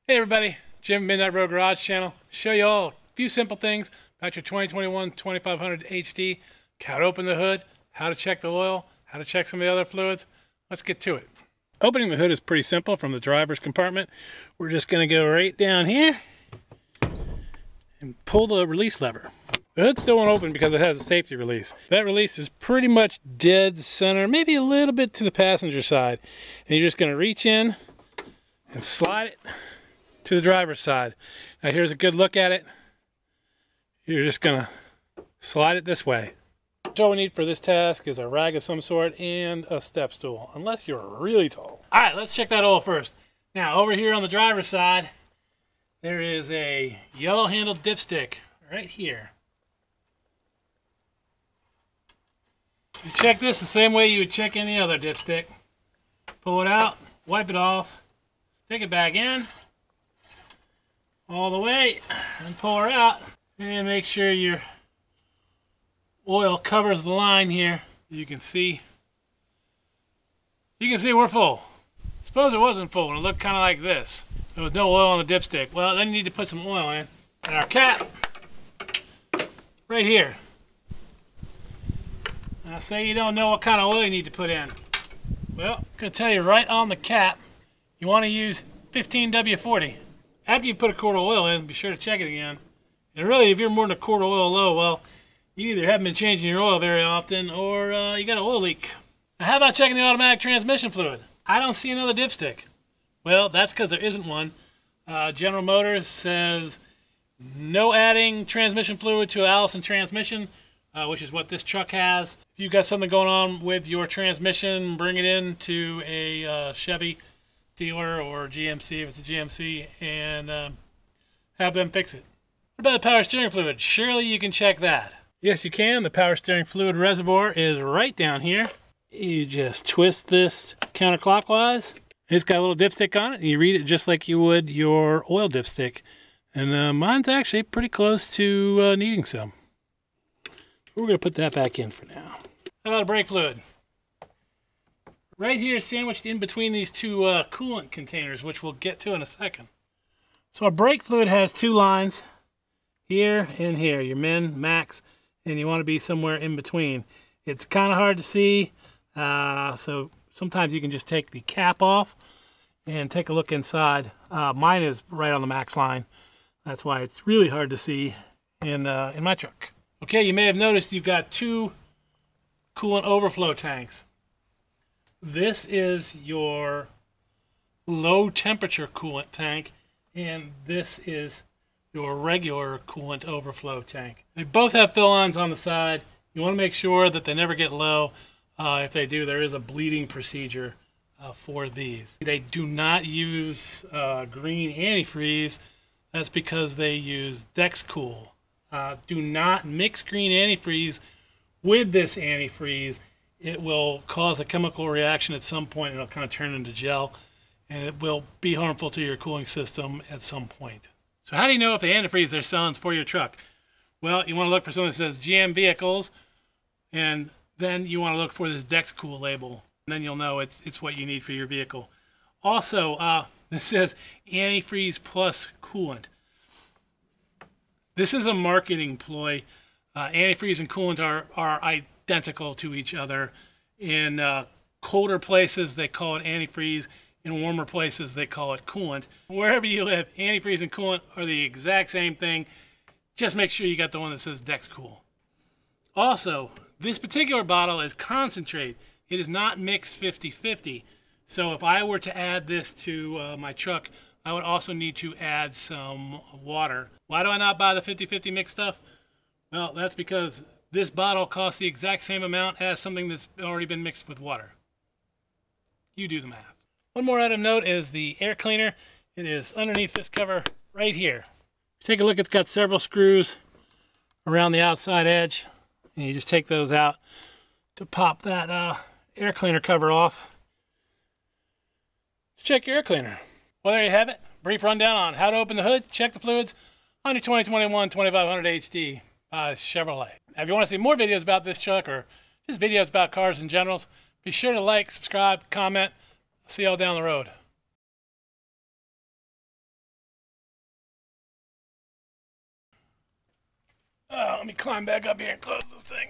Hey everybody, Jim Midnight Road Garage channel. Show you all a few simple things about your 2021 2500 HD. How to open the hood, how to check the oil, how to check some of the other fluids. Let's get to it. Opening the hood is pretty simple from the driver's compartment. We're just going to go right down here and pull the release lever. The hood still won't open because it has a safety release. That release is pretty much dead center, maybe a little bit to the passenger side. And you're just going to reach in and slide it to the driver's side. Now here's a good look at it. You're just gonna slide it this way. So all we need for this task is a rag of some sort and a step stool, unless you're really tall. All right, let's check that oil first. Now over here on the driver's side, there is a yellow handled dipstick right here. You check this the same way you would check any other dipstick. Pull it out, wipe it off, stick it back in all the way and pull her out, and make sure your oil covers the line here. You can see we're full. Suppose it wasn't full and it looked kind of like this. There was no oil on the dipstick. Well, then you need to put some oil in. And our cap right here. Now say you don't know what kind of oil you need to put in. Well, I'm going to tell you right on the cap, you want to use 15W40. After you put a quart of oil in, be sure to check it again. And really, if you're more than a quart of oil low, well, you either haven't been changing your oil very often or you got an oil leak. Now, how about checking the automatic transmission fluid? I don't see another dipstick. Well, that's because there isn't one. General Motors says no adding transmission fluid to Allison transmission, which is what this truck has. If you've got something going on with your transmission, bring it in to a Chevy dealer or GMC if it's a GMC and have them fix it. What about the power steering fluid? Surely you can check that. Yes, you can. The power steering fluid reservoir is right down here. You just twist this counterclockwise. It's got a little dipstick on it. And you read it just like you would your oil dipstick. And mine's actually pretty close to needing some. We're going to put that back in for now. How about a brake fluid? Right here, sandwiched in between these two coolant containers, which we'll get to in a second. So our brake fluid has two lines, here and here, your min, max, and you want to be somewhere in between. It's kind of hard to see, so sometimes you can just take the cap off and take a look inside. Mine is right on the max line. That's why it's really hard to see in my truck. Okay, you may have noticed you've got two coolant overflow tanks. This is your low temperature coolant tank, and this is your regular coolant overflow tank. They both have fill-ons on the side. You want to make sure that they never get low. If they do, there is a bleeding procedure for these. They do not use green antifreeze. That's because they use Dexcool. Do not mix green antifreeze with this antifreeze. It will cause a chemical reaction at some point, and it'll kind of turn into gel, and it will be harmful to your cooling system at some point. So how do you know if the antifreeze they're selling is for your truck? Well, you want to look for something that says GM Vehicles, and then you want to look for this Dexcool label, and then you'll know it's what you need for your vehicle. Also, this says antifreeze plus coolant. This is a marketing ploy. Antifreeze and coolant are identical to each other. In colder places, they call it antifreeze. In warmer places, they call it coolant. Wherever you live, antifreeze and coolant are the exact same thing. Just make sure you got the one that says Dexcool. Also, this particular bottle is concentrate. It is not mixed 50-50. So if I were to add this to my truck, I would also need to add some water. Why do I not buy the 50-50 mixed stuff? Well, that's because this bottle costs the exact same amount as something that's already been mixed with water. You do the math. One more item note is the air cleaner. It is underneath this cover right here. Take a look, it's got several screws around the outside edge. And you just take those out to pop that air cleaner cover off. Check your air cleaner. Well, there you have it. Brief rundown on how to open the hood, check the fluids on your 2021 2500 HD Chevrolet. Now, if you want to see more videos about this truck or just videos about cars in general, be sure to like, subscribe, comment. See y'all down the road. Let me climb back up here and close this thing.